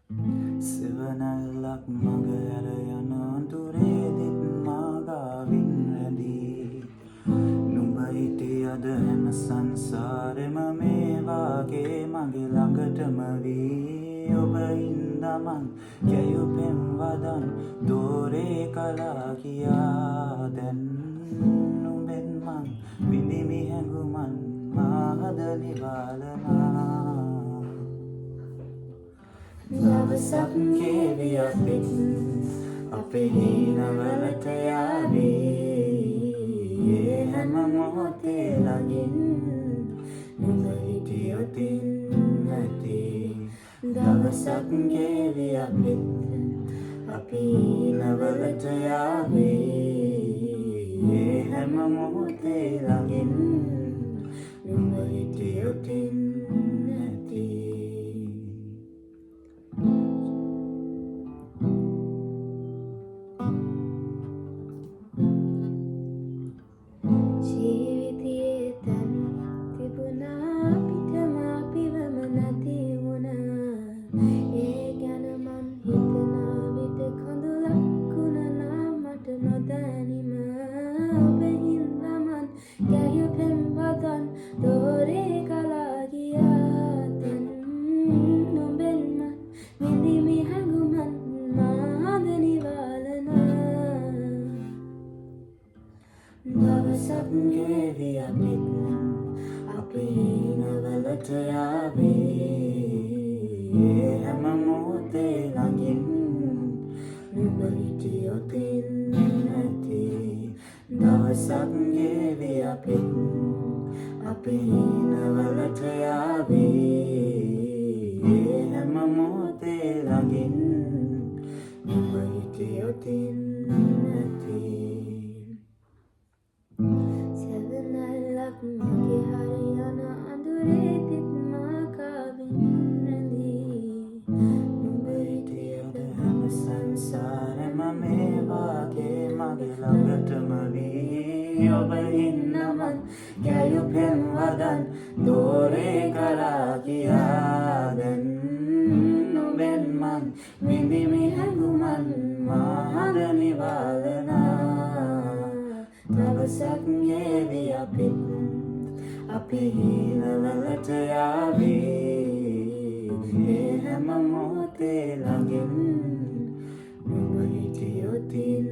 සෙවනැල්ලක් මඟ ඇර යන අඳුරේදිත් මාගාවින් රැඳී නුඹ හිටියද හැම සංසාරෙම මේ වාගේ මගේ ළඟටම වී ඔබ හින්දමන් කැයුපෙම් වදන් දෝරේ කලා කියා දැන් නුඹෙන් මං විඳිමි හැඟුමන් මාහද නිවාලනා දවසක් ගෙවි අපිත් අපේ හීනවලට යාවී හැම මොහොතේ ළඟින් නුඹ හිටියොතින් නැති දවසක් ගෙවි අපිත් අපේ හීනවලට යාවී හැම මොහොතේ ළඟින් නුඹ හිටියොතින් නැති ජීවිතයේ තැන් තිබුණා පිටම අපිවම නැති වුණා ඒ ගැන මං හිතනා විට කඳුලක් වුණා මට නොදැනීම ඔබ හින්දා මං කැයුපෙම් වදන් දෝරේ කලා ගියා දැන් නුඹෙන් මං විඳිමි හැඟුමන් මාද නිවාලනා දවසක් ගෙවි අපිත් අපේ හීනවලට යාවී හැම මොහොතේ ළඟින් නුඹ හිටියොතින් නැති දවසක් ගෙවි අපිත් අපේ හීනවලට යාවී හැම මොහොතේ ළඟින් නුඹ හිටියොතින් නැති සෙවනැල්ලක් මගේ හරි යන අඳුරේදිත් මාකාවින් රැඳී නුඹ හිටියද හැම සංසාරෙම මේ වාගේ මගේ ළඟටම වී ඔබ ඉන්නමන් කැයුපෙම් වදන් දෝරේ කලා කියා දැන් නුඹෙන් මං විඳිමි හැඟුමන් මාහද නිවාලනා දවසක් ගෙවි අපිත් අපේ හීනවලට යාවී හැම මොහොතේ ළඟින් නුඹ හිටියොතින්